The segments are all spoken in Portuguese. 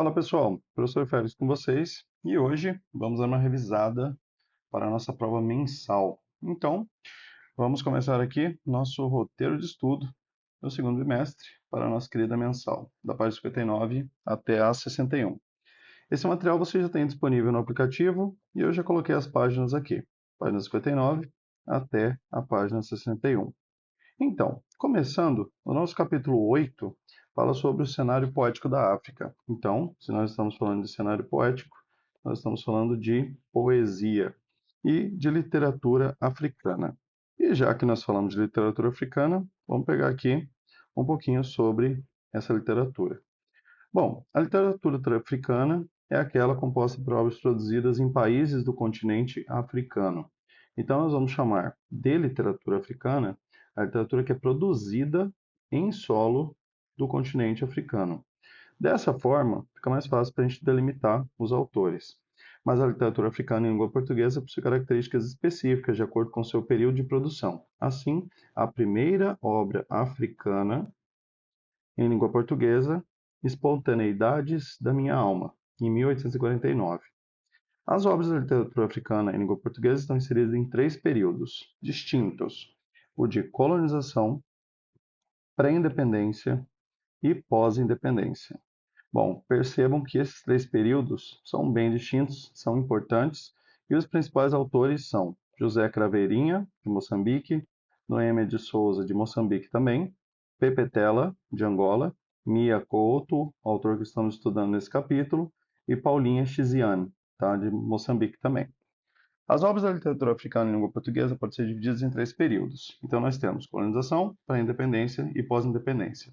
Fala pessoal, professor Félix com vocês e hoje vamos dar uma revisada para a nossa prova mensal. Então, vamos começar aqui nosso roteiro de estudo do segundo bimestre para a nossa querida mensal, da página 59 até a 61. Esse material você já tem disponível no aplicativo e eu já coloquei as páginas aqui, página 59 até a página 61. Então, começando, o nosso capítulo 8 fala sobre o cenário poético da África. Então, se nós estamos falando de cenário poético, nós estamos falando de poesia e de literatura africana. E já que nós falamos de literatura africana, vamos pegar aqui um pouquinho sobre essa literatura. Bom, a literatura africana é aquela composta por obras produzidas em países do continente africano. Então, nós vamos chamar de literatura africana a literatura que é produzida em solo do continente africano. Dessa forma, fica mais fácil para a gente delimitar os autores. Mas a literatura africana em língua portuguesa possui características específicas de acordo com seu período de produção. Assim, a primeira obra africana em língua portuguesa, Espontaneidades da Minha Alma, em 1849. As obras da literatura africana em língua portuguesa estão inseridas em três períodos distintos: o de colonização, pré-independência e pós-independência. Bom, percebam que esses três períodos são bem distintos, são importantes, e os principais autores são José Craveirinha, de Moçambique, Noêmia de Souza, de Moçambique também, Pepe Tela, de Angola, Mia Couto, autor que estamos estudando nesse capítulo, e Paulinha Chiziane, tá, de Moçambique também. As obras da literatura africana em língua portuguesa podem ser divididas em três períodos. Então, nós temos colonização, pré-independência e pós-independência.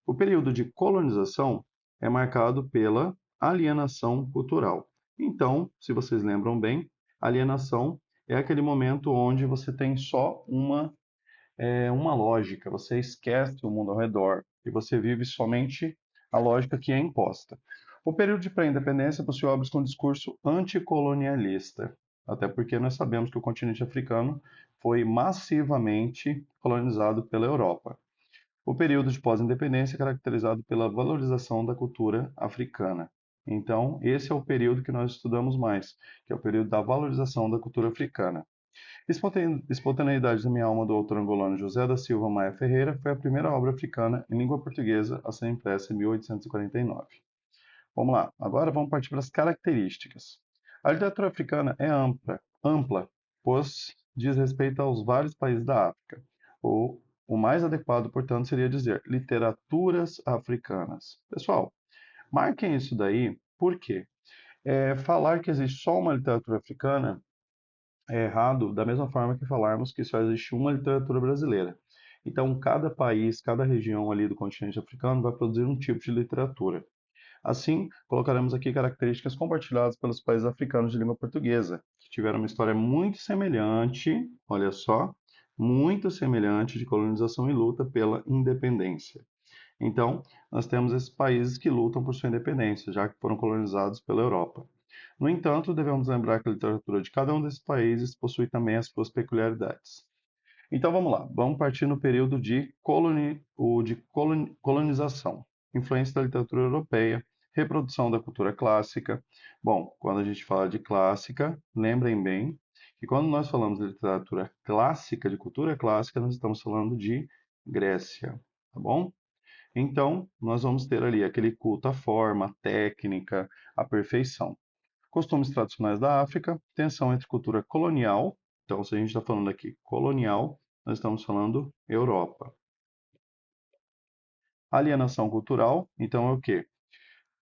O período de colonização é marcado pela alienação cultural. Então, se vocês lembram bem, alienação é aquele momento onde você tem só uma lógica, você esquece o mundo ao redor e você vive somente a lógica que é imposta. O período de pré-independência possui obras com discurso anticolonialista, até porque nós sabemos que o continente africano foi massivamente colonizado pela Europa. O período de pós-independência é caracterizado pela valorização da cultura africana. Então, esse é o período que nós estudamos mais, que é o período da valorização da cultura africana. Espontaneidade da Minha Alma, do autor angolano José da Silva Maia Ferreira, foi a primeira obra africana em língua portuguesa a ser impressa em 1849. Vamos lá, agora vamos partir para as características. A literatura africana é ampla, pois diz respeito aos vários países da África. O mais adequado, portanto, seria dizer literaturas africanas. Pessoal, marquem isso daí, por quê? Falar que existe só uma literatura africana é errado, da mesma forma que falarmos que só existe uma literatura brasileira. Então, cada país, cada região ali do continente africano vai produzir um tipo de literatura. Assim, colocaremos aqui características compartilhadas pelos países africanos de língua portuguesa, que tiveram uma história muito semelhante, olha só, muito semelhante de colonização e luta pela independência. Então, nós temos esses países que lutam por sua independência, já que foram colonizados pela Europa. No entanto, devemos lembrar que a literatura de cada um desses países possui também as suas peculiaridades. Então vamos lá, vamos partir no período de colonização, influência da literatura europeia, reprodução da cultura clássica. Bom, quando a gente fala de clássica, lembrem bem que quando nós falamos de literatura clássica, de cultura clássica, nós estamos falando de Grécia, tá bom? Então, nós vamos ter ali aquele culto à forma, à técnica, à perfeição. Costumes tradicionais da África, tensão entre cultura colonial, então se a gente está falando aqui colonial, nós estamos falando Europa. Alienação cultural, então é o quê?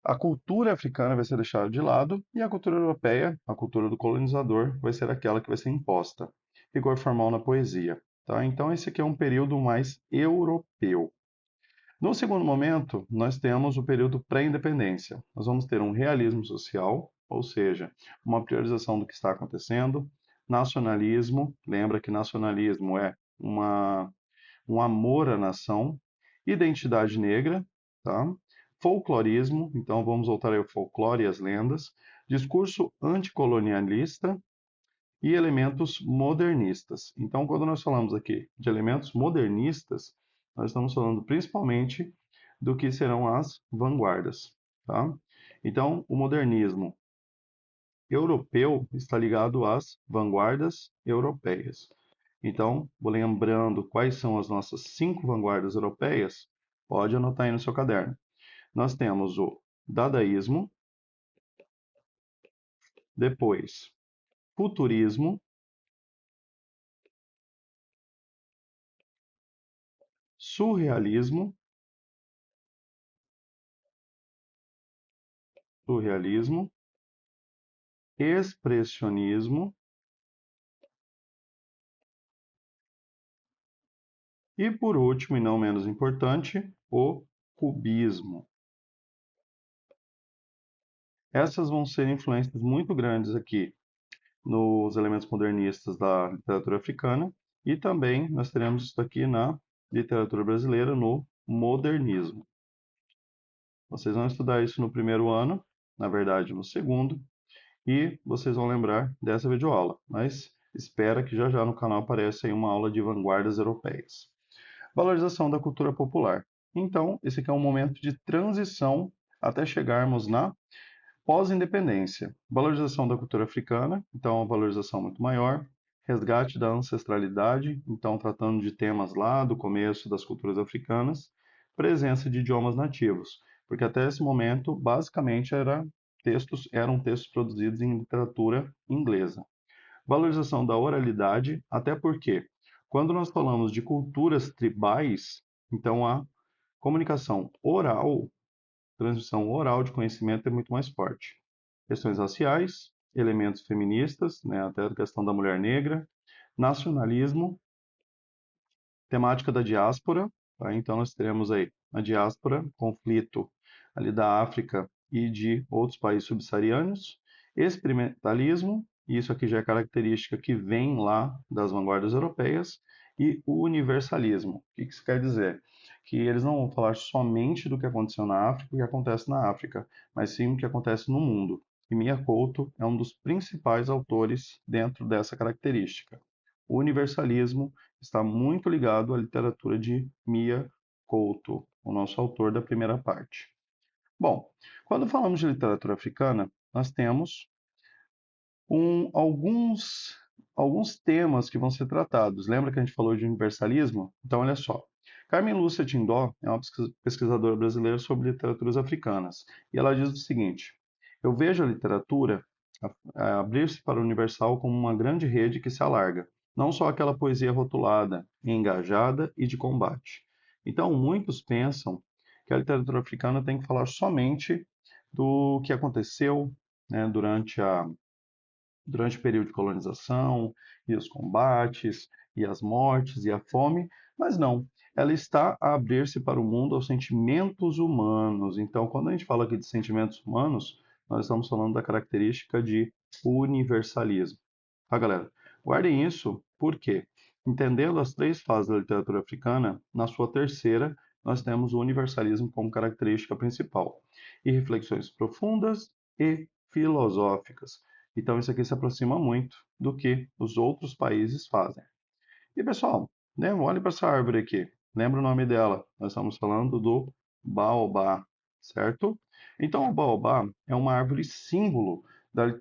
A cultura africana vai ser deixada de lado e a cultura europeia, a cultura do colonizador, vai ser aquela que vai ser imposta. Rigor formal na poesia. Tá? Então esse aqui é um período mais europeu. No segundo momento, nós temos o período pré-independência. Nós vamos ter um realismo social, ou seja, uma priorização do que está acontecendo, nacionalismo, lembra que nacionalismo é um amor à nação, identidade negra, tá? Folclorismo, então vamos voltar ao folclore e às lendas, discurso anticolonialista e elementos modernistas. Então, quando nós falamos aqui de elementos modernistas, nós estamos falando principalmente do que serão as vanguardas. tá? Então, o modernismo europeu está ligado às vanguardas europeias. Então, vou lembrando quais são as nossas 5 vanguardas europeias. Pode anotar aí no seu caderno. Nós temos o dadaísmo, depois futurismo, surrealismo, surrealismo, expressionismo e, por último e não menos importante, o cubismo. Essas vão ser influências muito grandes aqui nos elementos modernistas da literatura africana e também nós teremos isso aqui na literatura brasileira, no modernismo. Vocês vão estudar isso no primeiro ano, na verdade no segundo, e vocês vão lembrar dessa videoaula, mas espera que já já no canal apareça aí uma aula de vanguardas europeias. Valorização da cultura popular. Então, esse aqui é um momento de transição até chegarmos na pós-independência. Valorização da cultura africana, então uma valorização muito maior. Resgate da ancestralidade, então tratando de temas lá do começo das culturas africanas. Presença de idiomas nativos, porque até esse momento, basicamente, eram textos produzidos em literatura inglesa. Valorização da oralidade, até porque, quando nós falamos de culturas tribais, então a comunicação oral, transmissão oral de conhecimento é muito mais forte. Questões raciais, elementos feministas, né, até a questão da mulher negra, nacionalismo, temática da diáspora, tá? Então nós teremos aí a diáspora, conflito ali da África e de outros países subsaarianos, experimentalismo, e isso aqui já é característica que vem lá das vanguardas europeias, e o universalismo. O que isso quer dizer? Que eles não vão falar somente do que aconteceu na África, o que acontece na África, mas sim o que acontece no mundo. E Mia Couto é um dos principais autores dentro dessa característica. O universalismo está muito ligado à literatura de Mia Couto, o nosso autor da primeira parte. Bom, quando falamos de literatura africana, nós temos alguns temas que vão ser tratados. Lembra que a gente falou de universalismo? Então, olha só. Carmen Lúcia Tindó é uma pesquisadora brasileira sobre literaturas africanas. E ela diz o seguinte: eu vejo a literatura abrir-se para o universal como uma grande rede que se alarga, não só aquela poesia rotulada, engajada e de combate. Então, muitos pensam que a literatura africana tem que falar somente do que aconteceu, né, durante o período de colonização, e os combates, e as mortes, e a fome, mas não. Ela está a abrir-se para o mundo aos sentimentos humanos. Então, quando a gente fala aqui de sentimentos humanos, nós estamos falando da característica de universalismo. Tá, galera? Guardem isso, porque, entendendo as 3 fases da literatura africana, na sua terceira, nós temos o universalismo como característica principal, e reflexões profundas e filosóficas. Então, isso aqui se aproxima muito do que os outros países fazem. E, pessoal, né, olhe para essa árvore aqui. Lembra o nome dela? Nós estamos falando do baobá, certo? Então, o baobá é uma árvore símbolo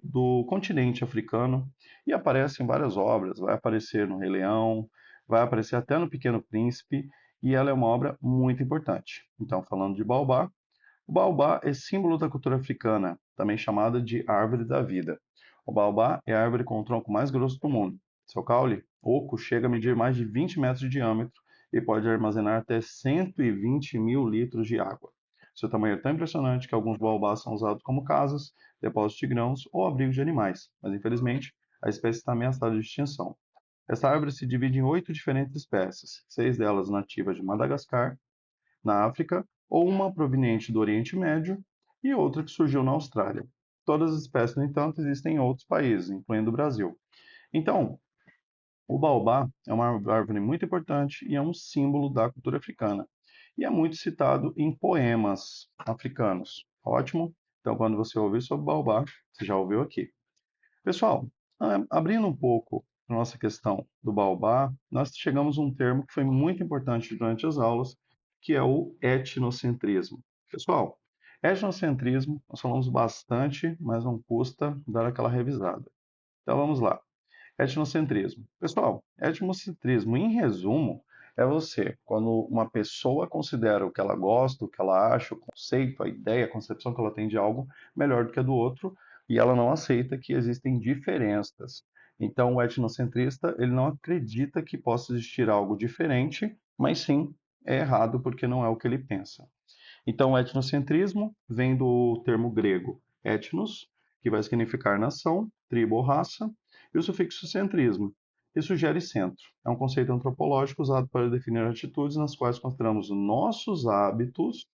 do continente africano e aparece em várias obras. Vai aparecer no Rei Leão, vai aparecer até no Pequeno Príncipe, e ela é uma obra muito importante. Então, falando de baobá, o baobá é símbolo da cultura africana, também chamada de árvore da vida. O baobá é a árvore com o tronco mais grosso do mundo. Seu caule, oco, chega a medir mais de 20 metros de diâmetro e pode armazenar até 120 mil litros de água. Seu tamanho é tão impressionante que alguns baobás são usados como casas, depósitos de grãos ou abrigos de animais, mas infelizmente a espécie está ameaçada de extinção. Essa árvore se divide em 8 diferentes espécies, 6 delas nativas de Madagascar, na África, ou uma proveniente do Oriente Médio e outra que surgiu na Austrália. Todas as espécies, no entanto, existem em outros países, incluindo o Brasil. Então, o baobá é uma árvore muito importante e é um símbolo da cultura africana. E é muito citado em poemas africanos. Ótimo? Então, quando você ouvir sobre baobá, você já ouviu aqui. Pessoal, abrindo um pouco a nossa questão do baobá, nós chegamos a um termo que foi muito importante durante as aulas, que é o etnocentrismo. Pessoal, Etnocentrismo, nós falamos bastante, mas não custa dar aquela revisada. Então vamos lá. Etnocentrismo. Pessoal, etnocentrismo, em resumo, é você, quando uma pessoa considera o que ela gosta, o que ela acha, o conceito, a ideia, a concepção que ela tem de algo melhor do que a do outro, e ela não aceita que existem diferenças. Então, o etnocentrista, ele não acredita que possa existir algo diferente, mas sim é errado porque não é o que ele pensa. Então, o etnocentrismo vem do termo grego etnos, que vai significar nação, tribo ou raça, e o sufixo centrismo, que sugere centro. É um conceito antropológico usado para definir atitudes nas quais consideramos nossos hábitos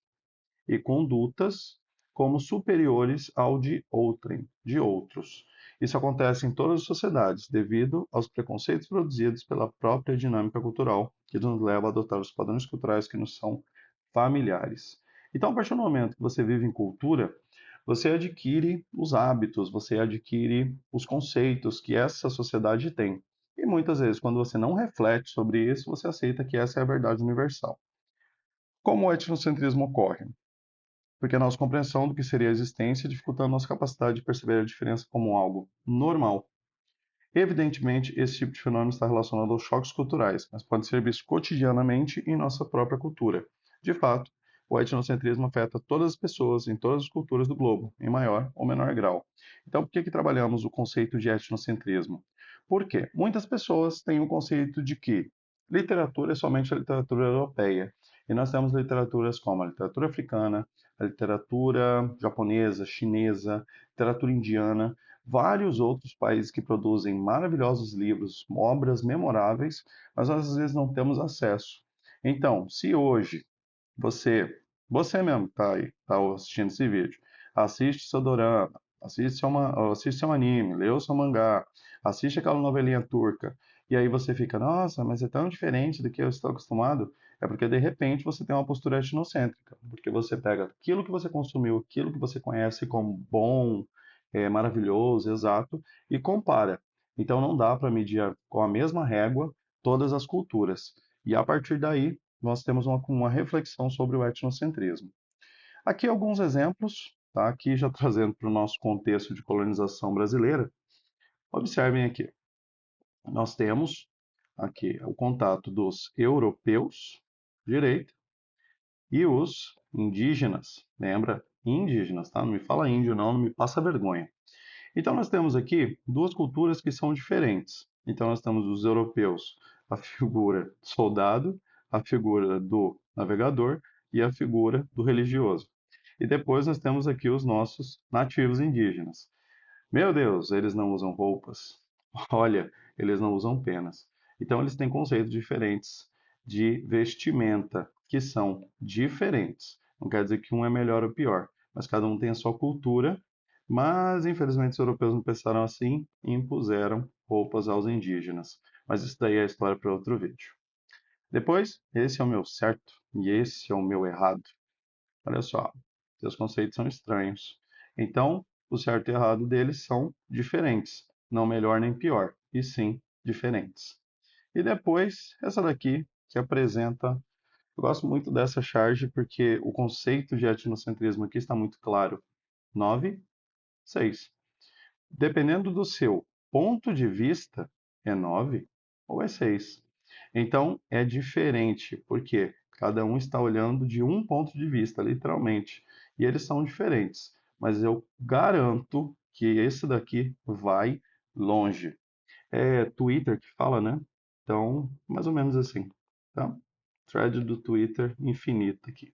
e condutas como superiores ao de outrem, de outros. Isso acontece em todas as sociedades, devido aos preconceitos produzidos pela própria dinâmica cultural, que nos leva a adotar os padrões culturais que nos são familiares. Então, a partir do momento que você vive em cultura, você adquire os hábitos, você adquire os conceitos que essa sociedade tem. E muitas vezes, quando você não reflete sobre isso, você aceita que essa é a verdade universal. Como o etnocentrismo ocorre? Porque a nossa compreensão do que seria a existência dificulta a nossa capacidade de perceber a diferença como algo normal. Evidentemente, esse tipo de fenômeno está relacionado aos choques culturais, mas pode ser visto cotidianamente em nossa própria cultura. De fato, o etnocentrismo afeta todas as pessoas em todas as culturas do globo, em maior ou menor grau. Então, por que trabalhamos o conceito de etnocentrismo? Porque muitas pessoas têm o conceito de que literatura é somente a literatura europeia, e nós temos literaturas como a literatura africana, a literatura japonesa, chinesa, literatura indiana, vários outros países que produzem maravilhosos livros, obras memoráveis, mas nós às vezes não temos acesso. Então, se hoje você, você mesmo está aí, está assistindo esse vídeo, assiste seu dorama, assiste seu anime, lê o seu mangá, assiste aquela novelinha turca, e aí você fica, nossa, mas é tão diferente do que eu estou acostumado, é porque de repente você tem uma postura etnocêntrica, porque você pega aquilo que você consumiu, aquilo que você conhece como bom, maravilhoso, exato, e compara. Então não dá para medir com a mesma régua todas as culturas. E a partir daí, nós temos uma reflexão sobre o etnocentrismo. Aqui alguns exemplos, tá? Aqui já trazendo para o nosso contexto de colonização brasileira. Observem aqui, nós temos aqui o contato dos europeus, direita, e os indígenas, lembra? Indígenas, tá? Não me fala índio não, não me passa vergonha. Então nós temos aqui duas culturas que são diferentes. Então nós temos os europeus, a figura do soldado, a figura do navegador e a figura do religioso. E depois nós temos aqui os nossos nativos indígenas. Meu Deus, eles não usam roupas. Olha, eles não usam penas. Então eles têm conceitos diferentes de vestimenta, que são diferentes. Não quer dizer que um é melhor ou pior, mas cada um tem a sua cultura. Mas infelizmente os europeus não pensaram assim e impuseram roupas aos indígenas. Mas isso daí é história para outro vídeo. Depois, esse é o meu certo e esse é o meu errado. Olha só, seus conceitos são estranhos. Então, o certo e errado deles são diferentes, não melhor nem pior, e sim diferentes. E depois, essa daqui, que apresenta. Eu gosto muito dessa charge porque o conceito de etnocentrismo aqui está muito claro. 9, 6. Dependendo do seu ponto de vista, é 9 ou é 6. Então, é diferente, porque cada um está olhando de um ponto de vista, literalmente, e eles são diferentes. Mas eu garanto que esse daqui vai longe. É Twitter que fala, né? Então, mais ou menos assim, tá? Thread do Twitter infinita aqui.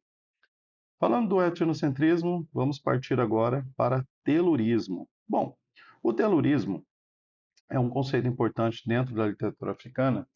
Falando do etnocentrismo, vamos partir agora para telurismo. Bom, o telurismo é um conceito importante dentro da literatura africana,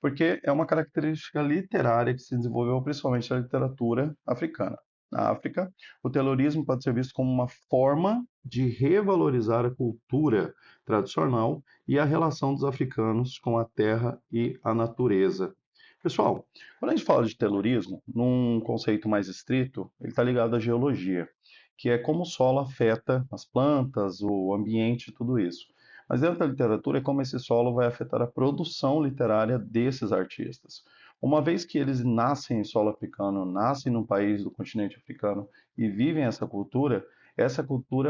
porque é uma característica literária que se desenvolveu principalmente na literatura africana. Na África, o terrorismo pode ser visto como uma forma de revalorizar a cultura tradicional e a relação dos africanos com a terra e a natureza. Pessoal, quando a gente fala de terrorismo, num conceito mais estrito, ele está ligado à geologia, que é como o solo afeta as plantas, o ambiente, tudo isso. Mas dentro da literatura é como esse solo vai afetar a produção literária desses artistas. Uma vez que eles nascem em solo africano, nascem num país do continente africano e vivem essa cultura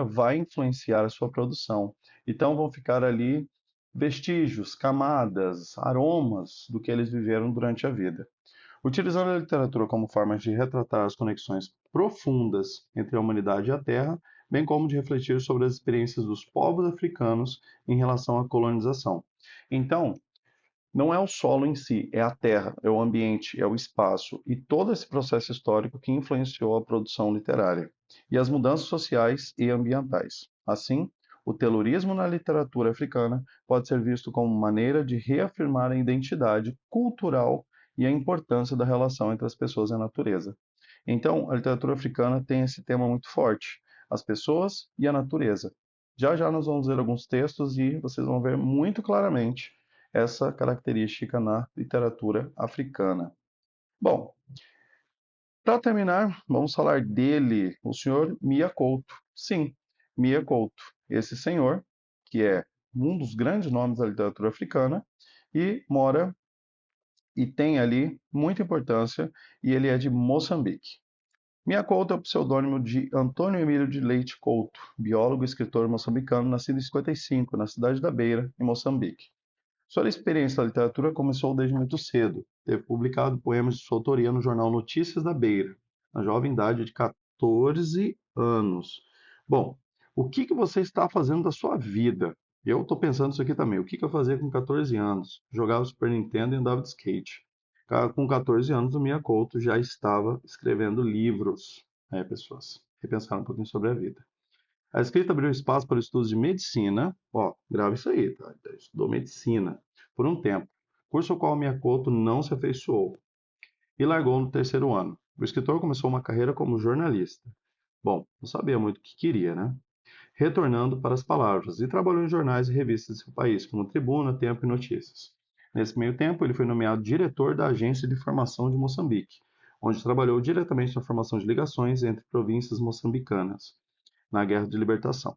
vai influenciar a sua produção. Então vão ficar ali vestígios, camadas, aromas do que eles viveram durante a vida. Utilizando a literatura como forma de retratar as conexões profundas entre a humanidade e a Terra, bem como de refletir sobre as experiências dos povos africanos em relação à colonização. Então, não é o solo em si, é a terra, é o ambiente, é o espaço e todo esse processo histórico que influenciou a produção literária e as mudanças sociais e ambientais. Assim, o telurismo na literatura africana pode ser visto como maneira de reafirmar a identidade cultural e a importância da relação entre as pessoas e a natureza. Então, a literatura africana tem esse tema muito forte, as pessoas e a natureza. Já já nós vamos ver alguns textos e vocês vão ver muito claramente essa característica na literatura africana. Bom, para terminar, vamos falar dele, o senhor Mia Couto. Sim, Mia Couto, esse senhor, que é um dos grandes nomes da literatura africana e mora e tem ali muita importância, e ele é de Moçambique. Mia Couto é o pseudônimo de Antônio Emílio de Leite Couto, biólogo e escritor moçambicano, nascido em 55, na cidade da Beira, em Moçambique. Sua experiência na literatura começou desde muito cedo. Teve publicado poemas de sua autoria no jornal Notícias da Beira, na jovem idade de 14 anos. Bom, o que você está fazendo da sua vida? Eu estou pensando isso aqui também. O que eu fazia com 14 anos? Jogava Super Nintendo e andava de skate. Com 14 anos, o Mia Couto já estava escrevendo livros. Pessoas, repensaram um pouquinho sobre a vida. A escrita abriu espaço para estudos de medicina. Ó, grava isso aí, tá? Ele estudou medicina por um tempo, curso ao qual Miyakoto não se afeiçoou e largou no terceiro ano. O escritor começou uma carreira como jornalista. Bom, não sabia muito o que queria, né? Retornando para as palavras, e trabalhou em jornais e revistas de seu país, como Tribuna, Tempo e Notícias. Nesse meio tempo, ele foi nomeado diretor da Agência de Informação de Moçambique, onde trabalhou diretamente na formação de ligações entre províncias moçambicanas na Guerra de Libertação.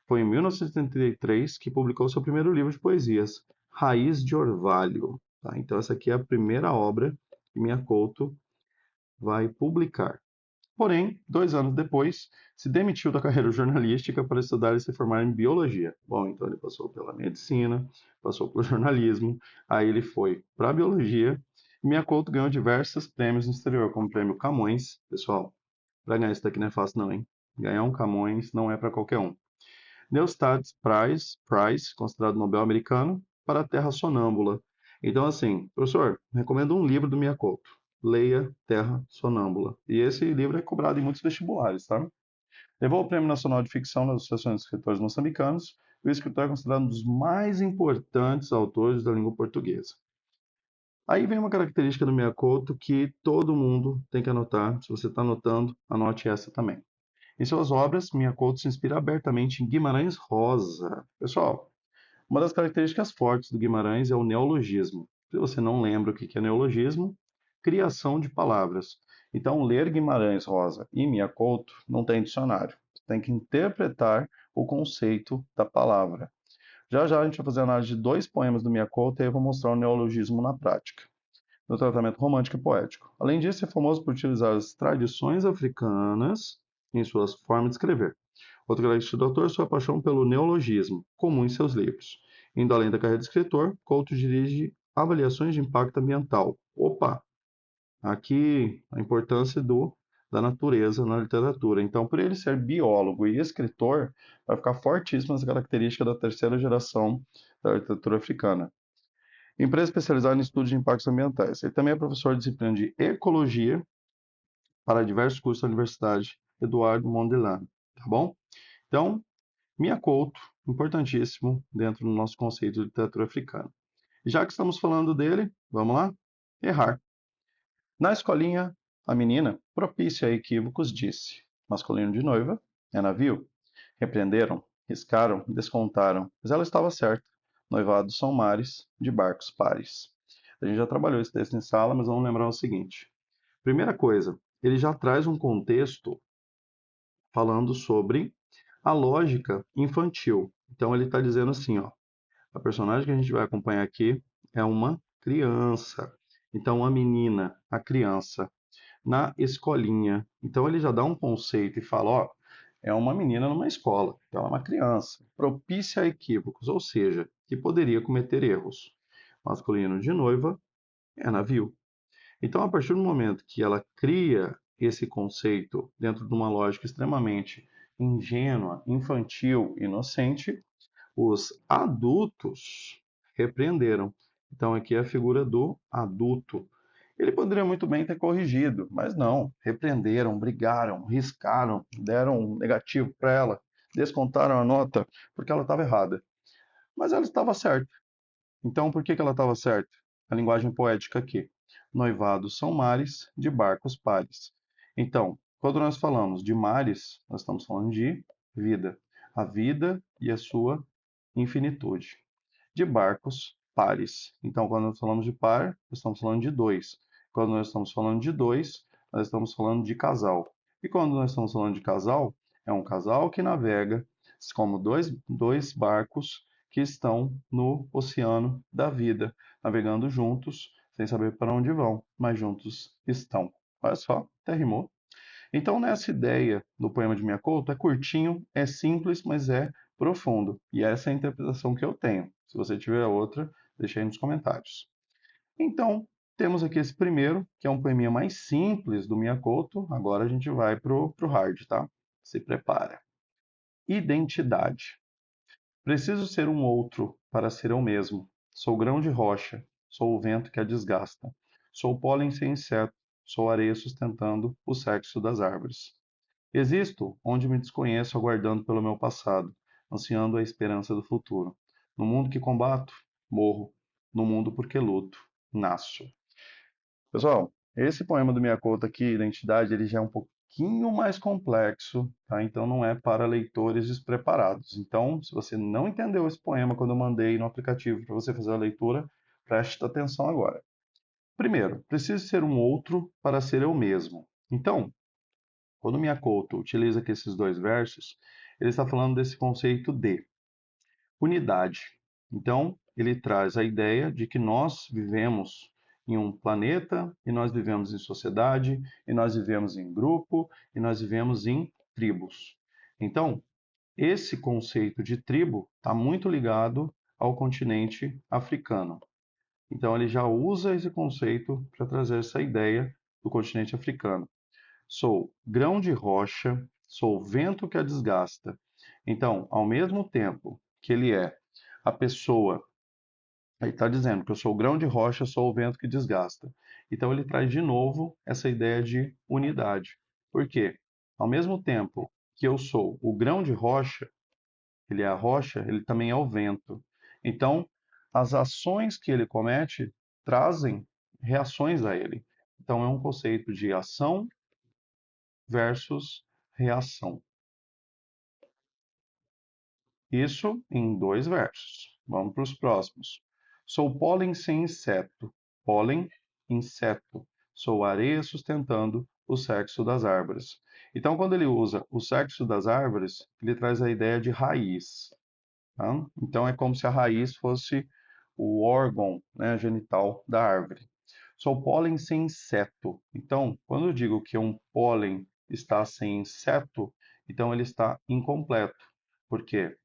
Foi em 1973 que publicou seu primeiro livro de poesias, Raiz de Orvalho. Tá? Então, essa aqui é a primeira obra que Mia Couto vai publicar. Porém, 2 anos depois, se demitiu da carreira jornalística para estudar e se formar em biologia. Bom, então ele passou pela medicina, passou pelo jornalismo, aí ele foi para a biologia. E Mia Couto ganhou diversos prêmios no exterior, como o prêmio Camões. Pessoal, para ganhar isso daqui não é fácil não, hein? Ganhar um Camões não é para qualquer um. Neustadt Prize, considerado Nobel americano, para a Terra Sonâmbula. Então, assim, professor, recomendo um livro do Miyakoto. Leia Terra Sonâmbula. E esse livro é cobrado em muitos vestibulares, tá? Levou o Prêmio Nacional de Ficção nas Associações de Escritores Moçambicanos e o escritor é considerado um dos mais importantes autores da língua portuguesa. Aí vem uma característica do Miyakoto que todo mundo tem que anotar. Se você está anotando, anote essa também. Em suas obras, Miyakoto se inspira abertamente em Guimarães Rosa. Pessoal, uma das características fortes do Guimarães é o neologismo. Se você não lembra o que é neologismo, criação de palavras. Então, ler Guimarães Rosa e Miyakoto não tem dicionário. Você tem que interpretar o conceito da palavra. Já já a gente vai fazer a análise de 2 poemas do Miyakoto e aí eu vou mostrar o neologismo na prática, no tratamento romântico e poético. Além disso, é famoso por utilizar as tradições africanas em suas formas de escrever. Outra característica do autor é sua paixão pelo neologismo, comum em seus livros. Indo além da carreira de escritor, Couto dirige avaliações de impacto ambiental. Opa! Aqui a importância da natureza na literatura. Então, por ele ser biólogo e escritor, vai ficar fortíssima essa característica da terceira geração da literatura africana. Empresa especializada em estudos de impactos ambientais. Ele também é professor de disciplina de ecologia para diversos cursos da Universidade Eduardo Mondlane, tá bom? Então, Mia Couto, importantíssimo dentro do nosso conceito de literatura africana. E já que estamos falando dele, vamos lá? Errar. Na escolinha, a menina, propícia a equívocos, disse: masculino de noiva é navio. Repreenderam, riscaram, descontaram, mas ela estava certa. Noivados são mares, de barcos pares. A gente já trabalhou esse texto em sala, mas vamos lembrar o seguinte. Primeira coisa, ele já traz um contexto falando sobre a lógica infantil. Então ele está dizendo assim, ó, a personagem que a gente vai acompanhar aqui é uma criança. Então, a menina, a criança, na escolinha. Então, ele já dá um conceito e fala, ó, é uma menina numa escola, então é uma criança, propícia a equívocos, ou seja, que poderia cometer erros. Masculino de noiva é navio. Então, a partir do momento que ela cria esse conceito dentro de uma lógica extremamente ingênua, infantil, inocente, os adultos repreenderam. Então, aqui é a figura do adulto. Ele poderia muito bem ter corrigido, mas não. Repreenderam, brigaram, riscaram, deram um negativo para ela, descontaram a nota porque ela estava errada. Mas ela estava certa. Então, por que ela estava certa? A linguagem poética aqui. Noivados são mares, de barcos pares. Então, quando nós falamos de mares, nós estamos falando de vida. A vida e a sua infinitude. De barcos pares. Então, quando nós falamos de par, nós estamos falando de dois. Quando nós estamos falando de dois, nós estamos falando de casal. E quando nós estamos falando de casal, é um casal que navega como dois barcos que estão no oceano da vida, navegando juntos, sem saber para onde vão, mas juntos estão. Olha só, até rimou. Então, nessa ideia do poema de Miyakoto, é curtinho, é simples, mas é profundo. E essa é a interpretação que eu tenho. Se você tiver outra, deixe aí nos comentários. Então, temos aqui esse primeiro, que é um poeminha mais simples do Miyakoto. Agora a gente vai pro hard, tá? Se prepara. Identidade. Preciso ser um outro para ser eu mesmo. Sou grão de rocha, sou o vento que a desgasta. Sou pólen sem inseto, sou areia sustentando o sexo das árvores. Existo onde me desconheço aguardando pelo meu passado, ansiando a esperança do futuro. No mundo que combato, morro. No mundo porque luto, nasço. Pessoal, esse poema do Miyakoto aqui, Identidade, ele já é um pouquinho mais complexo, tá? Então não é para leitores despreparados. Então, se você não entendeu esse poema quando eu mandei no aplicativo para você fazer a leitura, preste atenção agora. Primeiro, preciso ser um outro para ser eu mesmo. Então, quando Miyakoto utiliza aqui esses dois versos, ele está falando desse conceito de unidade. Então, ele traz a ideia de que nós vivemos em um planeta, e nós vivemos em sociedade, e nós vivemos em grupo, e nós vivemos em tribos. Então, esse conceito de tribo está muito ligado ao continente africano. Então, ele já usa esse conceito para trazer essa ideia do continente africano. Sou grão de rocha, sou vento que a desgasta. Então, ao mesmo tempo que ele é a pessoa, ele está dizendo que eu sou grão de rocha, sou o vento que desgasta. Então, ele traz de novo essa ideia de unidade. Por quê? Ao mesmo tempo que eu sou o grão de rocha, ele é a rocha, ele também é o vento. Então, as ações que ele comete trazem reações a ele. Então, é um conceito de ação versus reação. Isso em dois versos. Vamos para os próximos. Sou pólen sem inseto. Pólen, inseto. Sou areia sustentando o sexo das árvores. Então, quando ele usa o sexo das árvores, ele traz a ideia de raiz. Tá? Então, é como se a raiz fosse o órgão, né, genital da árvore. Sou pólen sem inseto. Então, quando eu digo que um pólen está sem inseto, então ele está incompleto. Por quê?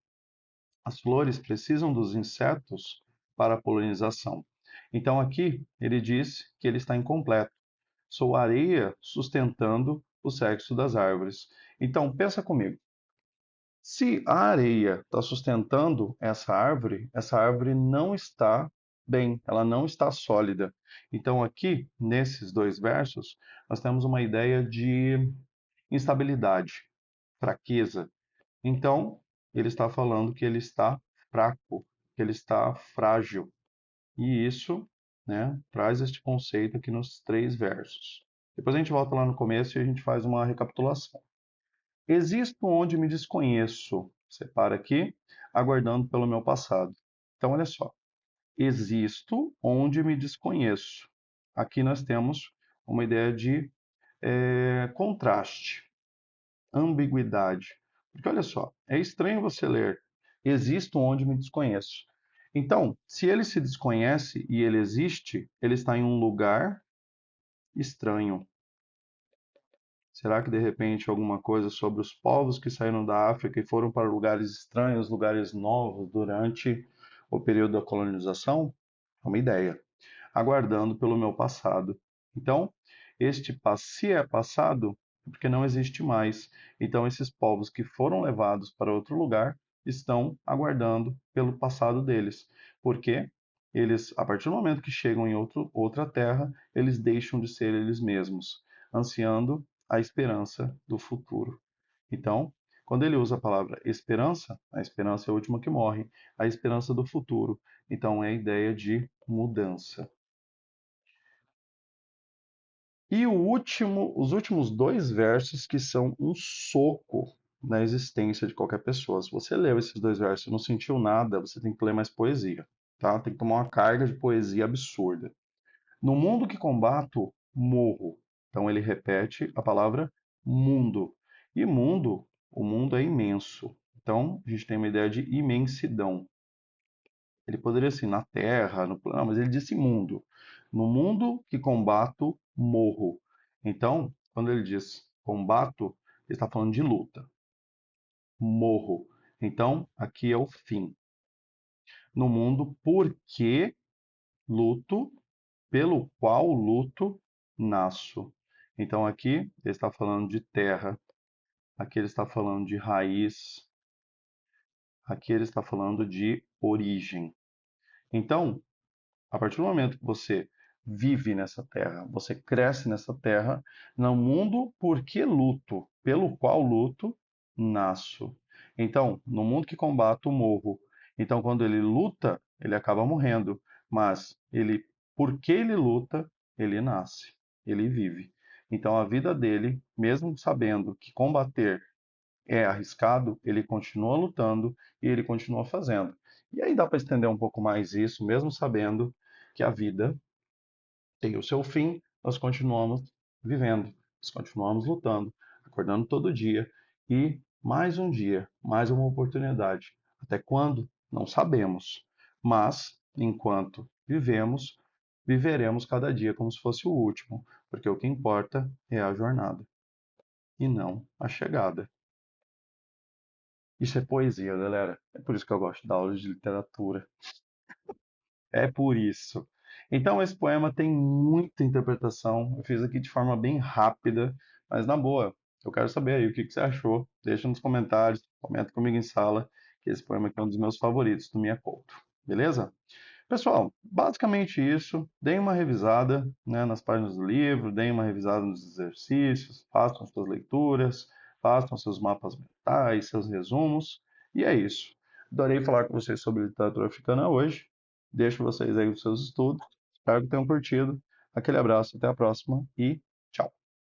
As flores precisam dos insetos para a polinização. Então, aqui ele diz que ele está incompleto. Sou areia sustentando o sexo das árvores. Então, pensa comigo. Se a areia está sustentando essa árvore não está bem, ela não está sólida. Então, aqui, nesses dois versos, nós temos uma ideia de instabilidade, fraqueza. Então, ele está falando que ele está fraco, que ele está frágil. E isso, né, traz este conceito aqui nos três versos. Depois a gente volta lá no começo e a gente faz uma recapitulação. Existo onde me desconheço. Separa aqui, aguardando pelo meu passado. Então, olha só. Existo onde me desconheço. Aqui nós temos uma ideia de contraste, ambiguidade. Porque olha só, é estranho você ler existo onde me desconheço. Então, se ele se desconhece e ele existe, ele está em um lugar estranho. Será que de repente alguma coisa sobre os povos que saíram da África e foram para lugares estranhos, lugares novos durante o período da colonização? É uma ideia. Aguardando pelo meu passado. Então, se é passado, é porque não existe mais. Então, esses povos que foram levados para outro lugar estão aguardando pelo passado deles. Porque eles, a partir do momento que chegam em outra terra, eles deixam de ser eles mesmos, ansiando a esperança do futuro. Então, quando ele usa a palavra esperança, a esperança é a última que morre, a esperança do futuro. Então, é a ideia de mudança. E os últimos dois versos que são um soco na existência de qualquer pessoa. Se você leu esses dois versos e não sentiu nada, você tem que ler mais poesia, tá? Tem que tomar uma carga de poesia absurda. No mundo que combato, morro. Então ele repete a palavra mundo. E mundo, o mundo é imenso. Então a gente tem uma ideia de imensidão. Ele poderia assim, na terra, no plano, mas ele disse mundo. No mundo que combato, morro. Então, quando ele diz combato, ele está falando de luta. Morro. Então, aqui é o fim. No mundo, porque luto, pelo qual luto, nasço. Então, aqui ele está falando de terra, aqui ele está falando de raiz, aqui ele está falando de origem. Então, a partir do momento que você vive nessa terra, você cresce nessa terra, no mundo por que luto, pelo qual luto, nasço. Então, no mundo que combato, morro. Então, quando ele luta, ele acaba morrendo, mas ele, porque ele luta, ele nasce, ele vive. Então, a vida dele, mesmo sabendo que combater é arriscado, ele continua lutando e ele continua fazendo. E aí dá para estender um pouco mais isso, mesmo sabendo que a vida tem o seu fim, nós continuamos vivendo, nós continuamos lutando, acordando todo dia e mais um dia, mais uma oportunidade. Até quando? Não sabemos. Mas, enquanto vivemos, viveremos cada dia como se fosse o último, porque o que importa é a jornada e não a chegada. Isso é poesia, galera. É por isso que eu gosto da aula de literatura. É por isso. Então, esse poema tem muita interpretação. Eu fiz aqui de forma bem rápida, mas na boa. Eu quero saber aí o que você achou. Deixa nos comentários, comenta comigo em sala, que esse poema aqui é um dos meus favoritos do Minha Couto. Beleza? Pessoal, basicamente isso. Deem uma revisada, né, nas páginas do livro, deem uma revisada nos exercícios, façam suas leituras, façam seus mapas mentais, seus resumos. E é isso. Adorei falar com vocês sobre literatura africana hoje. Deixo vocês aí os seus estudos. Espero que tenham curtido. Aquele abraço, até a próxima e tchau.